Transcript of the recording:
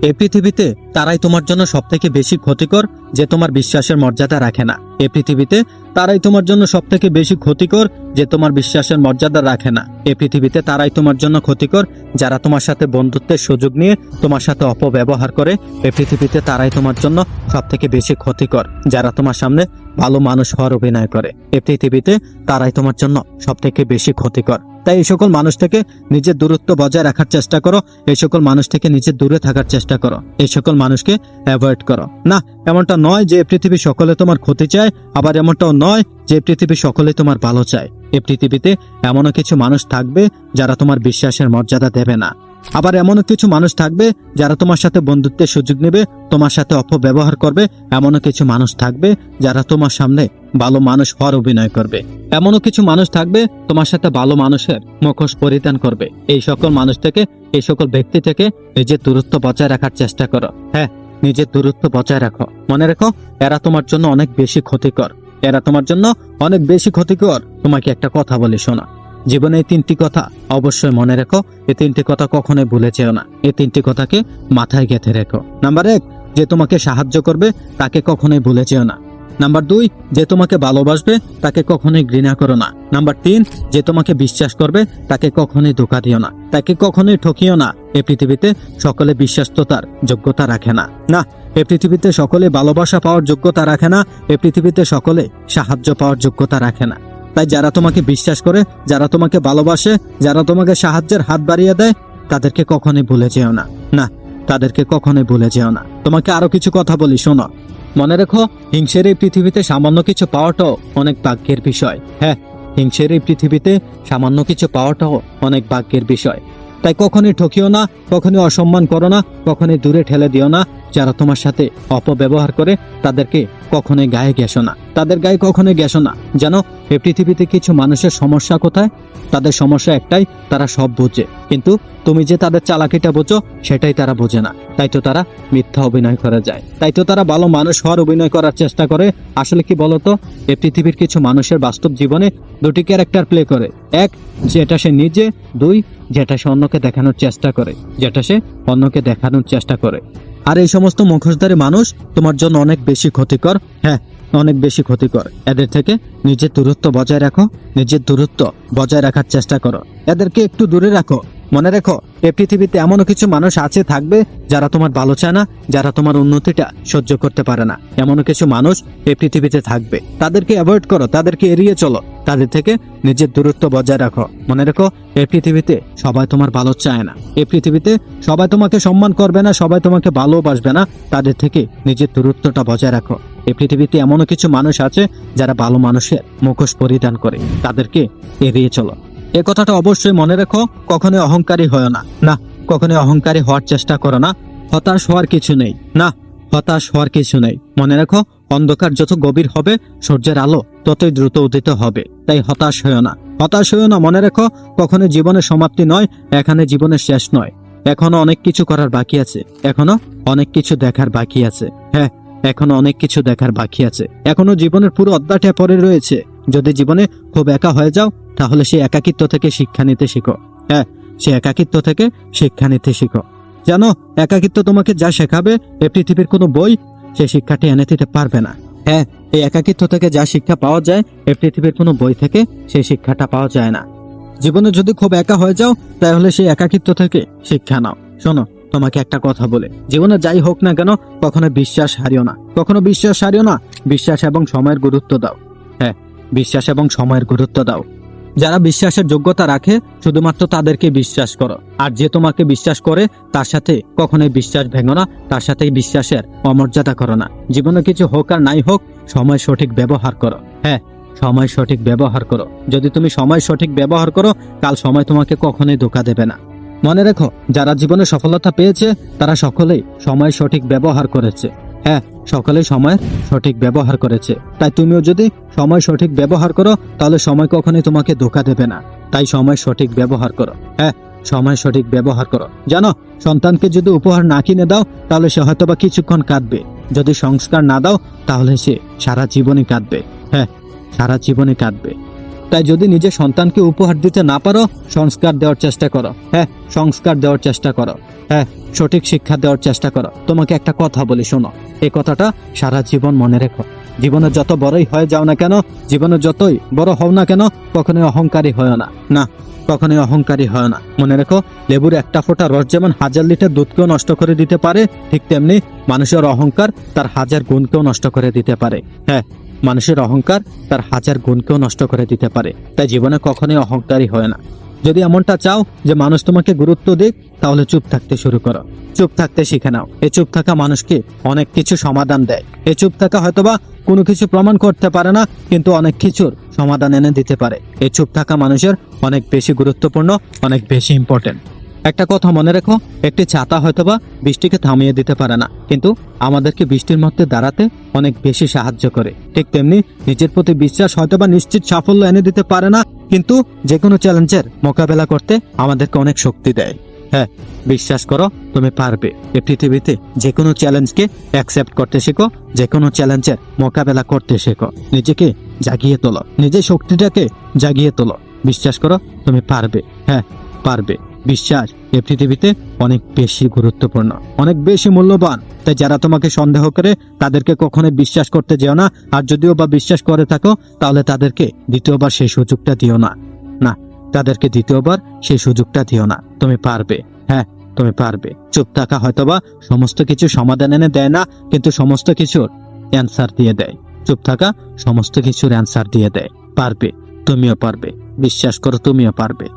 এই পৃথিবীতে তারাই তোমার জন্য সবথেকে বেশি ক্ষতিকর যে তোমার বিশ্বাসের মর্যাদা রাখে না। এই পৃথিবীতে তারাই তোমার জন্য সবথেকে বেশি ক্ষতিকর যে তোমার বিশ্বাসের মর্যাদা রাখে না। এই পৃথিবীতে তারাই তোমার জন্য ক্ষতিকর যারা তোমার সাথে বন্ধুত্বের সুযোগ নিয়ে তোমার সাথে অপব্যবহার করে। এই পৃথিবীতে তারাই তোমার জন্য সবথেকে বেশি ক্ষতিকর যারা তোমার সামনে ভালো মানুষ হওয়ার অভিনয় করে। এই পৃথিবীতে তারাই তোমার জন্য সবথেকে বেশি ক্ষতিকর। তাই এই সকল মানুষ থেকে নিজের দূরত্ব বজায় রাখার চেষ্টা করো। এই সকল মানুষ থেকে নিজের দূরে থাকার চেষ্টা করো। এই সকল মানুষকে অ্যাভয়েড করো। না, এমনটা নয় যে পৃথিবী সকলে তোমার ক্ষতি চায়, আবার এমনটাও নয় যে পৃথিবী সকলে তোমার ভালো চায়। এই পৃথিবীতে এমনও কিছু মানুষ থাকবে যারা তোমার বিশ্বাসের মর্যাদা দেবে না। আবার এমনও কিছু মানুষ থাকবে যারা তোমার সাথে বন্ধুত্বের সুযোগ নেবে, তোমার সাথে অপব্যবহার করবে। এমনও কিছু মানুষ থাকবে যারা তোমার সামনে ভালো মানুষ হওয়ার অভিনয় করবে। এমনও কিছু মানুষ থাকবে তোমার সাথে ভালো মানুষের মুখোশ পরিধান করবে। এই সকল মানুষ থেকে, এই সকল ব্যক্তি থেকে নিজের দূরত্ব বজায় রাখার চেষ্টা করো। হ্যাঁ, নিজের দূরত্ব বজায় রাখো। মনে রেখো, এরা তোমার জন্য অনেক বেশি ক্ষতিকর। এরা তোমার জন্য অনেক বেশি ক্ষতিকর। তোমাকে একটা কথা বলি, শোনো। জীবনে এই তিনটি কথা অবশ্যই মনে রেখো। এই তিনটি কথা কখনোই ভুলে যেও না। এই তিনটি কথাকে মাথায় গেঁথে রেখো। নাম্বার 1, যে তোমাকে সাহায্য করবে তাকে কখনোই ভুলে যেও না। নাম্বার 2, যে তোমাকে ভালোবাসবে তাকে কখনোই ঘৃণা করো না। নাম্বার 3, যে তোমাকে বিশ্বাস করবে তাকে কখনোই ধোঁকা দিও না, তাকে কখনোই ঠকিও না। এই পৃথিবীতে সকলে বিশ্বস্ততার যোগ্যতা রাখে না। না, এই পৃথিবীতে সকলে ভালোবাসা পাওয়ার যোগ্যতা রাখে না। এই পৃথিবীতে সকলে সাহায্য পাওয়ার যোগ্যতা রাখে না। তাই যারা তোমাকে বিশ্বাস করে, যারা তোমাকে ভালোবাসে, যারা তোমাকে সাহায্যের হাত বাড়িয়ে দেয়, তাদেরকে কখনোই ভুলে যেও না। না, তাদেরকে কখনোই ভুলে যেও না। তোমাকে আরো কিছু কথা বলি, শোনো। মনে রেখো, হিংসের এই পৃথিবীতে সামান্য কিছু পাওয়াটাও অনেক ভাগ্যের বিষয়। হ্যাঁ, হিংসের এই পৃথিবীতে সামান্য কিছু পাওয়াটাও অনেক ভাগ্যের বিষয়। তাই কখনোই ঠকিও না, কখনোই অসম্মান করো না, কখনোই দূরে ঠেলে দিও না। যারা তোমার সাথে অপব্যবহার করে তাদেরকে কখনোই গায়ে গেছো না, তাদের গায়ে কখনোই গেছো না। জানো, এই পৃথিবীতে কিছু মানুষের সমস্যা কোথায়? তাদের সমস্যা একটাই, তারা সব বোঝে, কিন্তু তুমি যে তাদের চালাকিটা বোঝো সেটাই তারা বোঝে না। তাই তো তারা মিথ্যা অভিনয় করে যায়, তাই তো তারা ভালো মানুষ হওয়ার অভিনয় করার চেষ্টা করে। আসলে কি বলতো, এই পৃথিবীর কিছু মানুষের বাস্তব জীবনে দুটি ক্যারেক্টার প্লে করে। 1, যেটা সে নিজে। 2, যেটা সে অন্যকে দেখানোর চেষ্টা করে, যেটা সে অন্যকে দেখানোর চেষ্টা করে। আর এই সমস্ত মুখোশধারী মানুষ তোমার জন্য অনেক বেশি ক্ষতিকর। হ্যাঁ, অনেক বেশি ক্ষতিকর। এদের থেকে নিজের দূরত্ব বজায় রাখো, নিজের দূরত্ব বজায় রাখার চেষ্টা করো। এদেরকে একটু দূরে রাখো। মনে রেখো, এই পৃথিবীতে এমনও কিছু মানুষ আছে, থাকবে যারা তোমার ভালো চায় না, যারা তোমার উন্নতিটা সহ্য করতে পারে না। এমনও কিছু মানুষ এই পৃথিবীতে থাকবে, তাদেরকে অ্যাভয়েড করো, তাদেরকে এড়িয়ে চলো, তাদের থেকে নিজের দূরত্ব বজায় রাখো। মনে রেখো, এই পৃথিবীতে সবাই তোমার ভালো চায় না, এই পৃথিবীতে সবাই তোমাকে সম্মান করবে না, সবাই তোমাকে ভালোবাসবে না। তাদের থেকে নিজের দূরত্বটা বজায় রাখো। এই পৃথিবীতে এমনও কিছু মানুষ আছে যারা ভালো মানুষের মুখোশ পরিধান করে, তাদেরকে এড়িয়ে চলো। এ কথাটা অবশ্যই মনে রেখো। কখনোই অহংকারী হয় না। না, কখনোই অহংকারী হওয়ার চেষ্টা করো না। হতাশ হওয়ার কিছু নেই। না, হতাশ হওয়ার কিছু নেই। মনে রাখো, অন্ধকার যত গভীর হবে সূর্যের আলো ততই দ্রুত উদিত হবে। তাই হতাশ হয়েও না, হতাশ হয়েও না। মনে রেখো, কখনো জীবনের সমাপ্তি নয়, এখানে জীবনের শেষ নয়। এখনো অনেক কিছু করার বাকি আছে, এখনো অনেক কিছু দেখার বাকি আছে। হ্যাঁ, এখনো অনেক কিছু দেখার বাকি আছে। এখনো জীবনের পুরো অধ্যায়টা পড়ে রয়েছে। যদি জীবনে খুব একা হয়ে যাও, তাহলে সেই একাকিত্ব থেকে শিক্ষা নিতে শিখো। হ্যাঁ, সেই একাকিত্ব থেকে শিক্ষা নিতে শিখো। জানো, একাকিত্ব তোমাকে যা শেখাবে, এই পৃথিবীর কোনো বই সেই শিক্ষাটি এনে দিতে পারবে না। হ্যাঁ, এই একাকিত্ব থেকে যা শিক্ষা পাওয়া যায়, এই পৃথিবীর কোনো বই থেকে সেই শিক্ষাটা পাওয়া যায় না। জীবনে যদি খুব একা হয়ে যাও, তাহলে সেই একাকিত্ব থেকে শিক্ষা নাও। শোনো, তোমাকে একটা কথা বলে, জীবনে যাই হোক না কেন, কখনো বিশ্বাস হারিও না, কখনো বিশ্বাস হারিও না। বিশ্বাস এবং সময়ের গুরুত্ব দাও। হ্যাঁ, বিশ্বাস এবং সময়ের গুরুত্ব দাও। যারা বিশ্বাসের যোগ্যতা রাখে, শুধুমাত্র তাদেরকে বিশ্বাস করো। আর যে তোমাকে বিশ্বাস করে, তার সাথে কখনোই বিশ্বাস ভেঙো না, তার সাথে বিশ্বাসের অমর্যাদা করো না। জীবনে কিছু হোক আর নাই হোক, সময় সঠিক ব্যবহার করো। হ্যাঁ, সময় সঠিক ব্যবহার করো। যদি তুমি সময় সঠিক ব্যবহার করো, কাল সময় তোমাকে কখনোই ধোঁকা দেবে না। মনে রেখো, যারা জীবনে সফলতা পেয়েছে, তারা সকলেই সময় সঠিক ব্যবহার করেছে। হ্যাঁ, সকলেই সময়ের সঠিক ব্যবহার করেছে। তাই তুমিও যদি সময় সঠিক ব্যবহার করো, তাহলে সময় কখনোই তোমাকে ধোঁকা দেবে না। তাই সময় সঠিক ব্যবহার করো। হ্যাঁ, সময় সঠিক ব্যবহার করো। জানো, সন্তানকে যদি উপহার না কিনে দাও, তাহলে সে হয়তোবা কিছুক্ষণ কাঁদবে। যদি সংস্কার না দাও, তাহলে সে সারা জীবনই কাঁদবে। হ্যাঁ, সারা জীবনই কাঁদবে। তাই যদি নিজের সন্তানকে উপহার দিতে না পারো, সংস্কার দেওয়ার চেষ্টা করো। হ্যাঁ, সংস্কার দেওয়ার চেষ্টা করো। হ্যাঁ, সঠিক শিক্ষা দেওয়ার চেষ্টা করো। তোমাকে একটা কথা বলি, শোনো, এই কথাটা সারা জীবন মনে রেখো। জীবনে যত বড়ই হয়ে যাও না কেন, জীবনে যতই বড় হও না কেন, কখনোই অহংকারী হয় না। না, কখনোই অহংকারী হয় না। মনে রেখো, লেবুর একটা ফোঁটা রস যেমন 1000 লিটার দুধকেও নষ্ট করে দিতে পারে, ঠিক তেমনি মানুষের অহংকার তার 1000 গুণকেও নষ্ট করে দিতে পারে। হ্যাঁ, মানুষের অহংকার তার 1000 গুণকেও নষ্ট করে দিতে পারে। তাই জীবনে কখনোই অহংকারী হয় না। যদি এমনটা চাও যে মানুষ তোমাকে গুরুত্ব দিক, তাহলে চুপ থাকতে শুরু করো। চুপ থাকতে শিখে নাও। এই চুপ থাকা মানুষকে অনেক কিছু সমাধান দেয়। এই চুপ থাকা হয়তোবা কোনো কিছু প্রমাণ করতে পারে না, কিন্তু অনেক কিছুর সমাধান এনে দিতে পারে। এই চুপ থাকা মানুষের অনেক বেশি গুরুত্বপূর্ণ, অনেক বেশি ইম্পর্টেন্ট। একটা কথা মনে রেখো, একটি ছাতা হয়তোবা বৃষ্টিকে থামিয়ে দিতে পারে না, কিন্তু আমাদেরকে বৃষ্টির মধ্যে দাঁড়াতে অনেক বেশি সাহায্য করে। ঠিক তেমনি নিজের প্রতি বিশ্বাস হয়তোবা নিশ্চিত সাফল্য এনে দিতে পারে না, কিন্তু যে কোনো চ্যালেঞ্জের মোকাবেলা করতে আমাদেরকে অনেক শক্তি দেয়। হ্যাঁ, বিশ্বাস করো, তুমি পারবে। এই পৃথিবীতে যে কোনো চ্যালেঞ্জকে অ্যাকসেপ্ট করতে শেখো, যে কোনো চ্যালেঞ্জের মোকাবেলা করতে শেখো। নিজেকে জাগিয়ে তোলো, নিজের শক্তিটাকে জাগিয়ে তোলো। বিশ্বাস করো, তুমি পারবে। হ্যাঁ, পারবে। বিশ্বাস এই পৃথিবীতে অনেক বেশি গুরুত্বপূর্ণ, অনেক বেশি মূল্যবান। তাই যারা তোমাকে সন্দেহ করে, তাদেরকে কখনোই বিশ্বাস করতে যেও না। আর যদিও বা বিশ্বাস করে থাকো, তাহলে তাদেরকে দ্বিতীয়বার সেই সুযোগটা দিও না। না, তাদেরকে দ্বিতীয়বার সেই সুযোগটা দিও না। তুমি পারবে। হ্যাঁ, তুমি পারবে। চুপ থাকা হয়তোবা সমস্ত কিছু সমাধান এনে দেয় না, কিন্তু সমস্ত কিছুর অ্যান্সার দিয়ে দেয়। চুপ থাকা সমস্ত কিছুর অ্যান্সার দিয়ে দেয়। পারবে, তুমিও পারবে। বিশ্বাস করো, তুমিও পারবে।